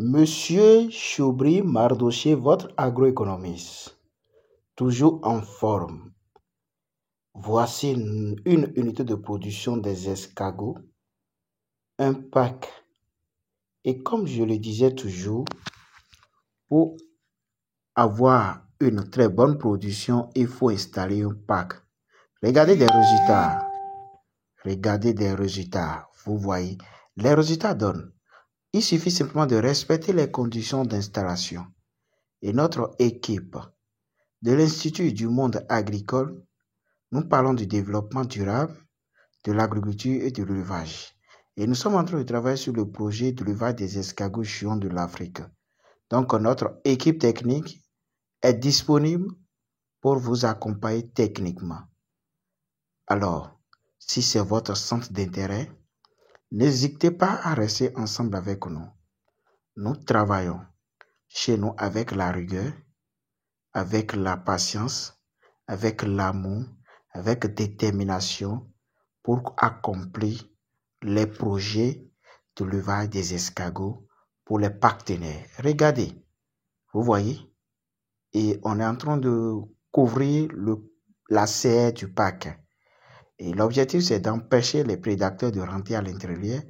Monsieur Choubri Mardoché, votre agroéconomiste, toujours en forme. Voici une unité de production des escargots, un pack. Et comme je le disais toujours, pour avoir une très bonne production, il faut installer un pack. Regardez des résultats. Regardez des résultats. Vous voyez, les résultats donnent. Il suffit simplement de respecter les conditions d'installation. Et notre équipe de l'Institut du monde agricole, nous parlons du développement durable, de l'agriculture et de l'élevage. Et nous sommes en train de travailler sur le projet de l'élevage des escargots géants de l'Afrique. Donc, notre équipe technique est disponible pour vous accompagner techniquement. Alors, si c'est votre centre d'intérêt, n'hésitez pas à rester ensemble avec nous. Nous travaillons chez nous avec la rigueur, avec la patience, avec l'amour, avec détermination pour accomplir les projets de l'élevage des escargots pour les partenaires. Regardez, vous voyez, et on est en train de couvrir la serre du pack. Et l'objectif, c'est d'empêcher les prédateurs de rentrer à l'intérieur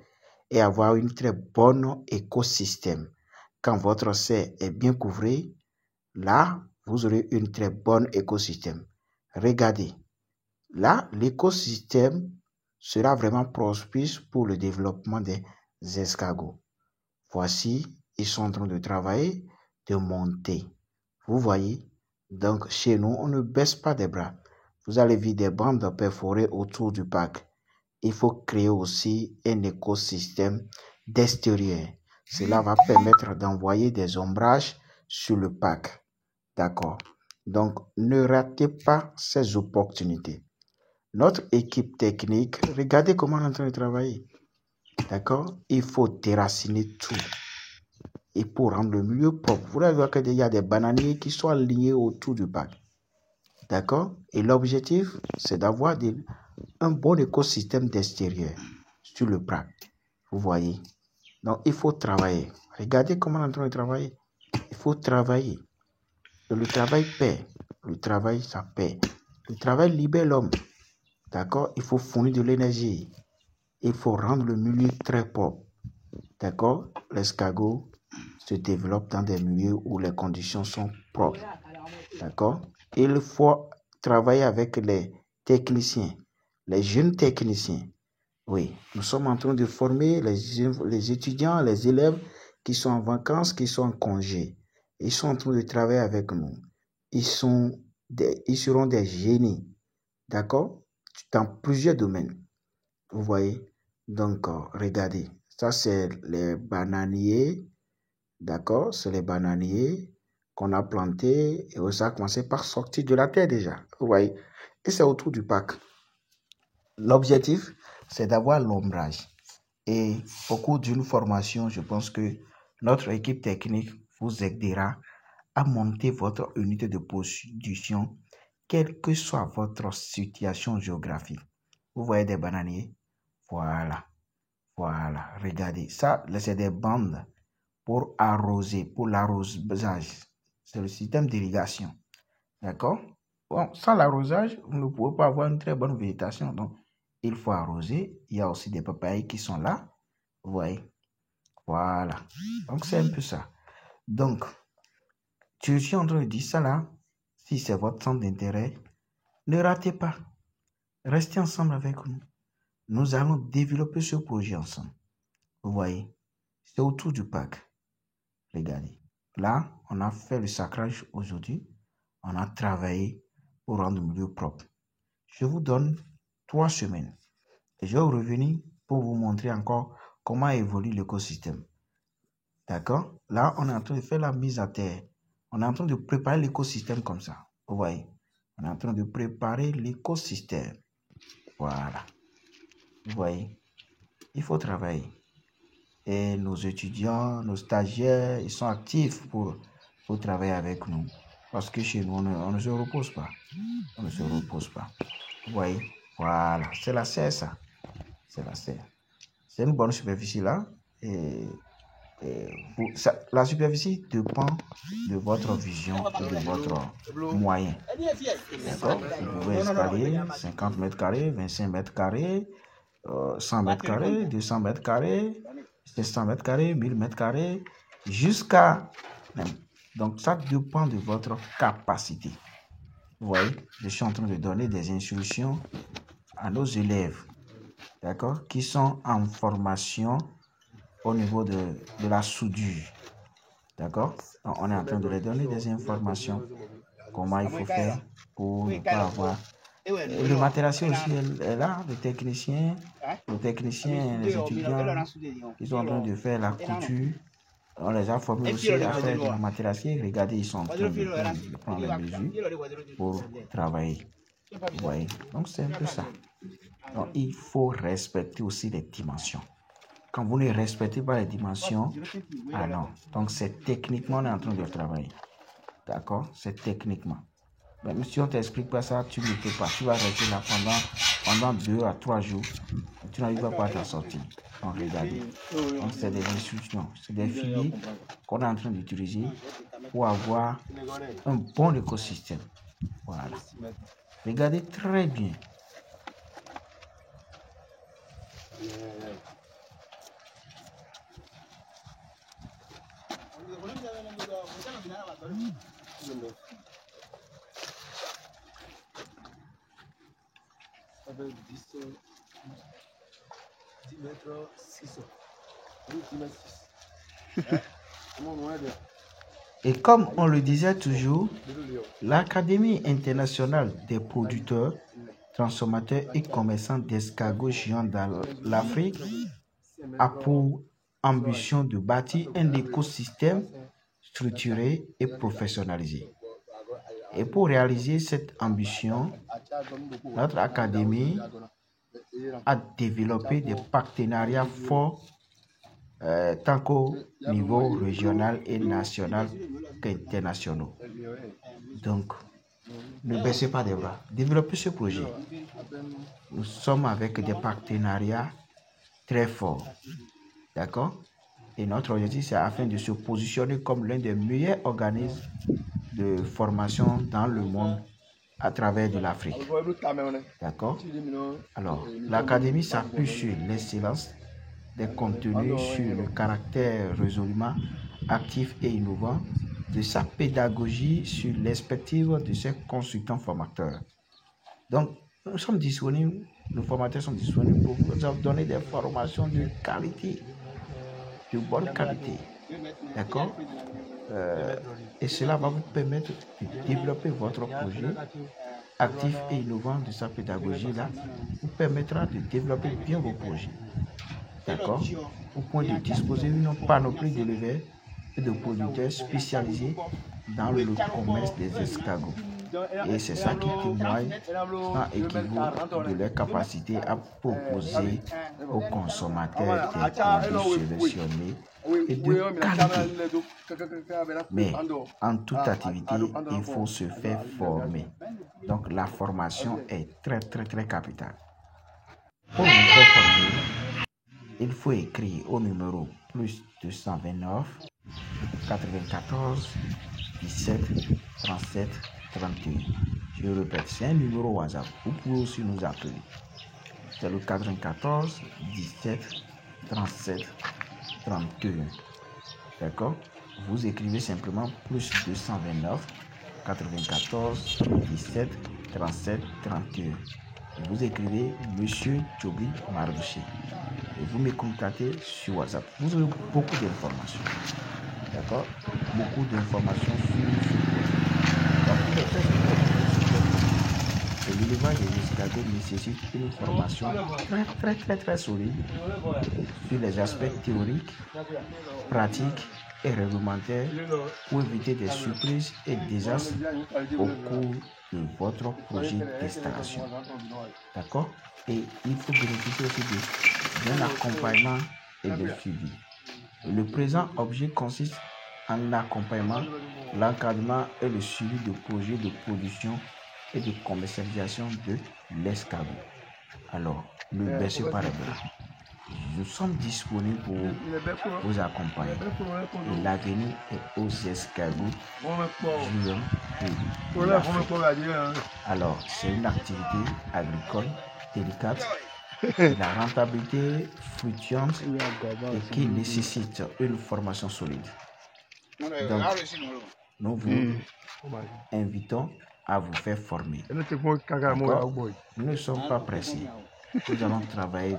et avoir une très bonne écosystème. Quand votre serre est bien couverte, là, vous aurez une très bonne écosystème. Regardez, là, l'écosystème sera vraiment propice pour le développement des escargots. Voici, ils sont en train de travailler, de monter. Vous voyez, donc chez nous, on ne baisse pas des bras. Vous allez voir des bandes perforées autour du pack. Il faut créer aussi un écosystème d'extérieur. Cela va permettre d'envoyer des ombrages sur le pack. D'accord. Donc, ne ratez pas ces opportunités. Notre équipe technique, regardez comment on est en train de travailler. D'accord. Il faut déraciner tout. Et pour rendre le milieu propre, vous allez voir qu'il y a des bananiers qui sont alignés autour du pack. D'accord. Et l'objectif, c'est d'avoir un bon écosystème d'extérieur sur le pack. Vous voyez. Donc, il faut travailler. Regardez comment on est en train de travailler. Il faut travailler. Le travail paie. Le travail, ça paie. Le travail libère l'homme. D'accord? Il faut fournir de l'énergie. Il faut rendre le milieu très propre. D'accord? L'escargot se développe dans des milieux où les conditions sont propres. D'accord? Il faut travailler avec les techniciens, les jeunes techniciens. Oui, nous sommes en train de former les étudiants, les élèves qui sont en vacances, qui sont en congé. Ils sont en train de travailler avec nous. Ils seront des génies. D'accord? Dans plusieurs domaines. Vous voyez? Donc, regardez. Ça, c'est les bananiers. D'accord? C'est les bananiers qu'on a plantés et ça a commencé par sortir de la terre déjà. Vous voyez? Et c'est autour du pack. L'objectif, c'est d'avoir l'ombrage. Et au cours d'une formation, je pense que notre équipe technique vous aidera à monter votre unité de production, quelle que soit votre situation géographique. Vous voyez des bananiers? Voilà. Voilà. Regardez. Ça, c'est des bandes pour arroser, pour l'arrosage. C'est le système d'irrigation. D'accord? Bon, sans l'arrosage, vous ne pouvez pas avoir une très bonne végétation. Donc, il faut arroser. Il y a aussi des papayes qui sont là. Vous voyez? Voilà. Donc, c'est un peu ça. Donc, je suis en train de dire ça là. Si c'est votre centre d'intérêt, ne ratez pas. Restez ensemble avec nous. Nous allons développer ce projet ensemble. Vous voyez? C'est autour du pack. Regardez. Là, on a fait le sacrage aujourd'hui. On a travaillé pour rendre le milieu propre. Je vous donne 3 semaines. Et je vais revenir pour vous montrer encore comment évolue l'écosystème. D'accord? Là, on est en train de faire la mise à terre. On est en train de préparer l'écosystème comme ça. Vous voyez? On est en train de préparer l'écosystème. Voilà. Vous voyez? Il faut travailler. Et nos étudiants, nos stagiaires, ils sont actifs pour travailler avec nous. Parce que chez nous, on ne se repose pas. On ne se repose pas. Vous voyez? Voilà. C'est la serre, ça. C'est la serre. C'est une bonne superficie là. Et La superficie dépend de votre vision et de votre moyen. D'accord? Vous pouvez installer 50 mètres carrés, 25 mètres carrés, 100 mètres carrés, 200 mètres carrés, 700 mètres carrés, 1000 mètres carrés, jusqu'à... Donc, ça dépend de votre capacité. Vous voyez, je suis en train de donner des instructions à nos élèves, d'accord, qui sont en formation au niveau de la soudure. D'accord? On est en train de les donner des informations. Comment il faut faire pour ne pas avoir... Le matériel aussi est là, les techniciens, les étudiants qui sont en train de faire la couture. On les a formés aussi à faire du matériel. Regardez, ils sont en train de prendre les mesures pour travailler. Vous voyez? Donc, c'est un peu ça. Donc, il faut respecter aussi les dimensions. Quand vous ne respectez pas les dimensions, ah non. Donc, c'est techniquement, on est en train de travailler. D'accord? C'est techniquement. Mais si on ne t'explique pas ça, tu ne peux pas. Tu vas rester là pendant 2 à 3 jours. Tu n'arrives pas à t'en sortir. Donc, regardez. Donc, c'est des instructions. C'est des filets qu'on est en train d'utiliser pour avoir un bon écosystème. Voilà. Regardez très bien. Et comme on le disait toujours, l'Académie internationale des producteurs, transformateurs et commerçants d'escargots géants dans l'Afrique a pour ambition de bâtir un écosystème structuré et professionnalisé. Et pour réaliser cette ambition, notre académie a développé des partenariats forts tant qu'au niveau régional et national qu'international. Donc, ne baissez pas les bras. Développez ce projet. Nous sommes avec des partenariats très forts. D'accord? Et notre objectif, c'est afin de se positionner comme l'un des meilleurs organismes de formation dans le monde à travers de l'Afrique. D'accord? Alors, l'académie s'appuie sur l'excellence des contenus, sur le caractère résolument actif et innovant de sa pédagogie, sur l'expertise de ses consultants formateurs. Donc, nous sommes disponibles, nos formateurs sont disponibles pour vous donner des formations de qualité, de bonne qualité. D'accord? Et cela va vous permettre de développer votre projet actif et innovant de sa pédagogie là, vous permettra de développer bien vos projets. D'accord? Au point de disposer d'une panoplie d'éleveurs et de producteurs spécialisés dans le commerce des escargots. Et c'est ça qui témoigne sans équivoque de leur capacité à proposer aux consommateurs des produits sélectionnés et de qualité. Mais en toute activité, il faut se faire former. Donc la formation est très capitale. Pour vous faire former, il faut écrire au numéro plus 229 94 17 37 31. Je répète, c'est un numéro WhatsApp. Vous pouvez aussi nous appeler. C'est le 94 17 37 31. D'accord? Vous écrivez simplement plus 229 94 17 37 31. Et vous écrivez Monsieur Djobli Mardouché. Et vous me contactez sur WhatsApp. Vous aurez beaucoup d'informations. D'accord? Beaucoup d'informations sur et l'élevage des escargots nécessite une formation très solide sur les aspects théoriques, pratiques et réglementaires pour éviter des surprises et des désastres au cours de votre projet d'installation. D'accord? Et il faut bénéficier aussi d'un accompagnement et de suivi. Le présent objet consiste en l'accompagnement, l'encadrement et le suivi de projets de production et de commercialisation de l'escargot. Alors, ne baissez pas les bras. nous sommes disponibles pour vous accompagner. Et l'avenir est aux escargots géants de l'Afrique. Alors, c'est une activité agricole délicate, la rentabilité fluctuante et qui nécessite une formation solide. Donc, nous vous invitons à vous faire former. Nous ne sommes pas pressés. Nous allons travailler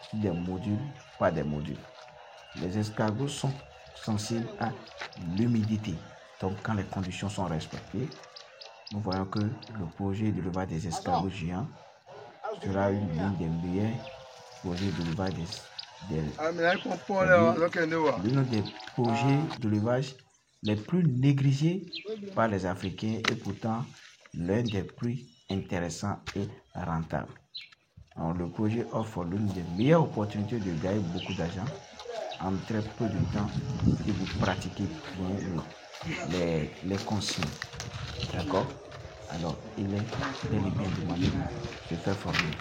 sur des modules, pas des modules. Les escargots sont sensibles à l'humidité. Donc, quand les conditions sont respectées, nous voyons que le projet d'élevage des escargots géants sera l'une des meilleurs projets d'élevage l'un des projets d'élevage les plus négligés par les Africains et pourtant l'un des plus intéressants et rentables. Alors, le projet offre l'une des meilleures opportunités de gagner beaucoup d'argent en très peu de temps si vous pratiquez bien les consignes. D'accord? Alors, il est bel et bien demandé de faire former.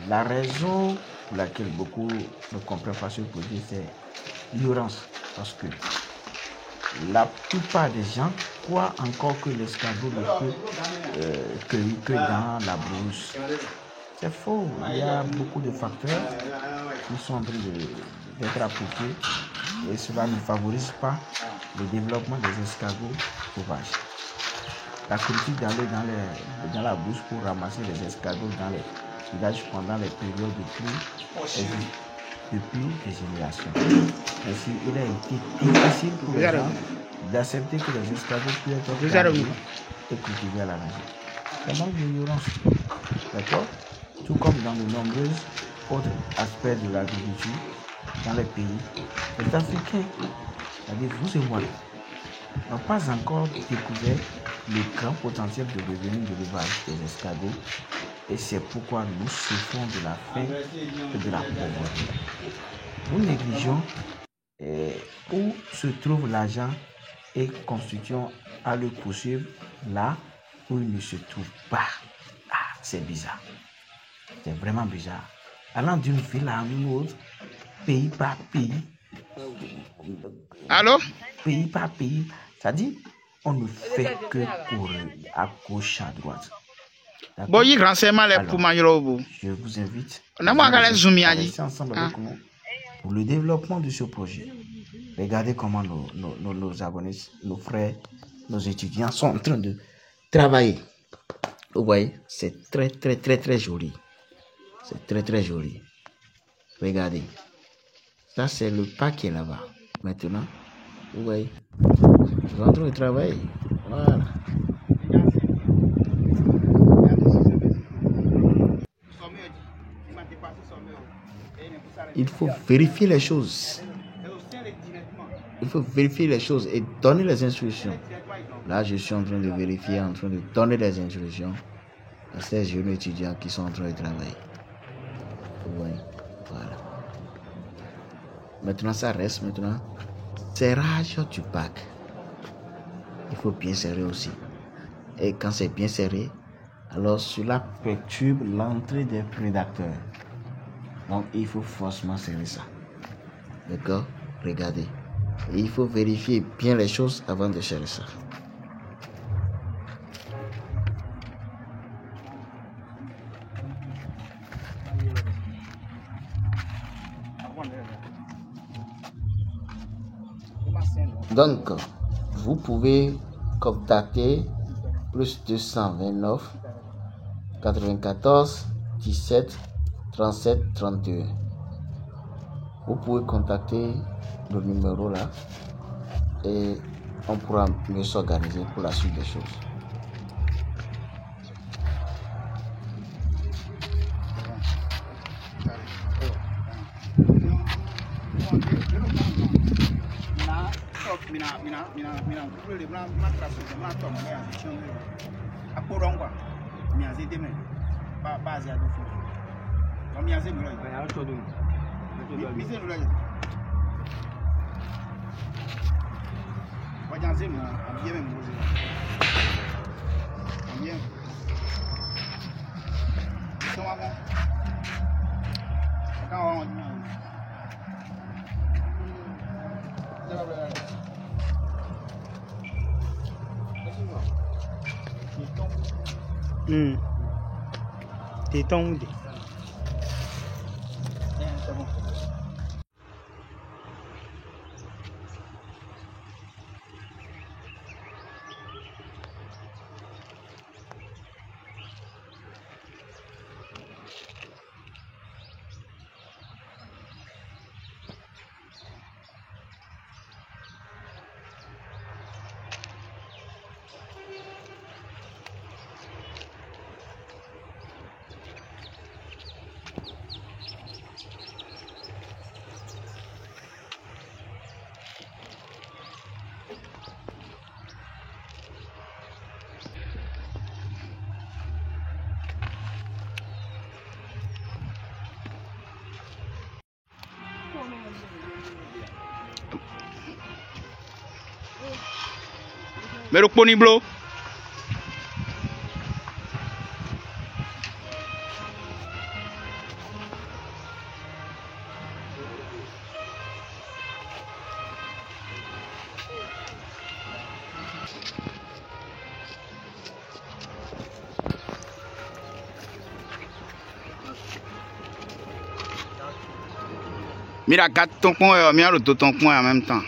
La raison pour laquelle beaucoup ne comprennent pas ce projet, c'est l'ignorance. Parce que la plupart des gens croient encore que l'escargot ne peut cueillir que dans la brousse. C'est faux. Il y a beaucoup de facteurs qui sont en train d'être appliqués et cela ne favorise pas le développement des escargots sauvages. La critique d'aller dans la brousse pour ramasser les escargots dans les villages pendant les périodes de pluie existe depuis des générations. Ainsi, il a été difficile pour les gens d'accepter que les escargots puissent être gardés et cultivés à la maison. C'est manque d'ignorance. D'accord? Tout comme dans de nombreux autres aspects de l'agriculture dans les pays, les Africains, c'est-à-dire vous et moi, n'ont pas encore découvert le grand potentiel de revenus de l'élevage des escargots et c'est pourquoi nous souffrons de la faim et de la pauvreté. Nous négligeons où se trouve l'argent et constituons à le poursuivre là où il ne se trouve pas. Ah, c'est bizarre. C'est vraiment bizarre. Allant d'une ville à une autre, pays par pays. Allô? Pays par pays. C'est-à-dire, on ne fait que courir à gauche, à droite. Bon, il y a renseignement pour Manjolobo. Je vous invite à rester ensemble avec nous pour le développement de ce projet. Regardez comment nos abonnés, nos frères, nos étudiants sont en train de travailler. Vous voyez, c'est très, très, très, très joli. C'est très, très joli. Regardez. Ça, c'est le pas qui est là-bas. Maintenant, vous voyez, ils sont en train de travailler. Voilà. Il faut vérifier les choses. Il faut vérifier les choses et donner les instructions. Là, je suis en train de vérifier, en train de donner des instructions à ces jeunes étudiants qui sont en train de travailler. Oui, voilà. Maintenant, ça reste maintenant. Serrage du bac. Il faut bien serrer aussi. Et quand c'est bien serré, alors cela perturbe l'entrée des prédateurs. Donc, il faut forcément serrer ça. D'accord? Regardez. Et il faut vérifier bien les choses avant de serrer ça. Donc, vous pouvez contacter plus 229 94 17 37 32. Vous pouvez contacter le numéro là et on pourra mieux s'organiser pour la suite des choses. T'es tombé. Mais le pony bleu. Mira, 4 ton point, mira le ton point en même temps.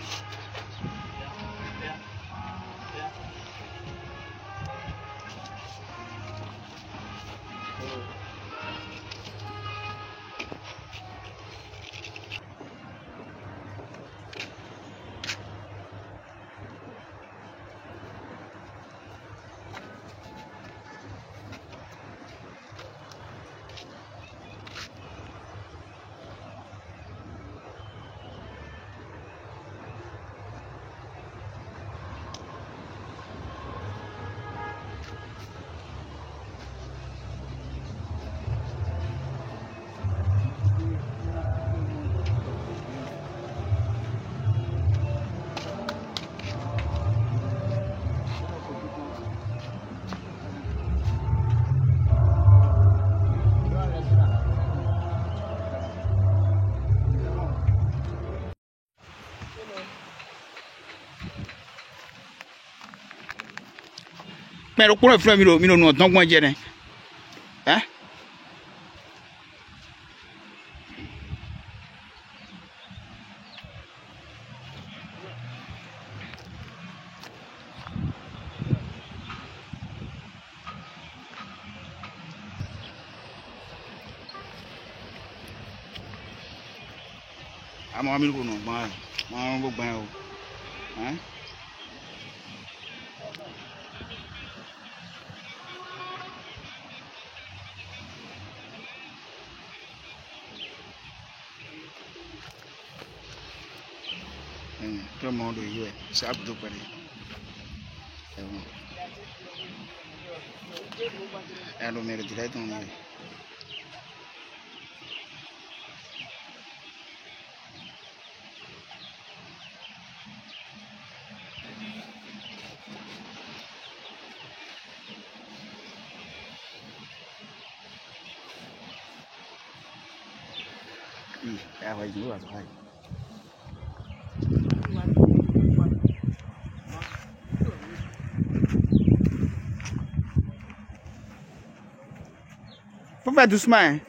Mais le courant fleur milo non donc moi j'ai hein à mon ami non moi ben hein tout le monde est c'est à tout près c'est bon alors mais le direct on est à vai jouer à vai faut faire doucement hein?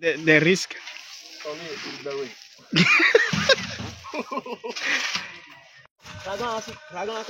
Des risques. Raglan,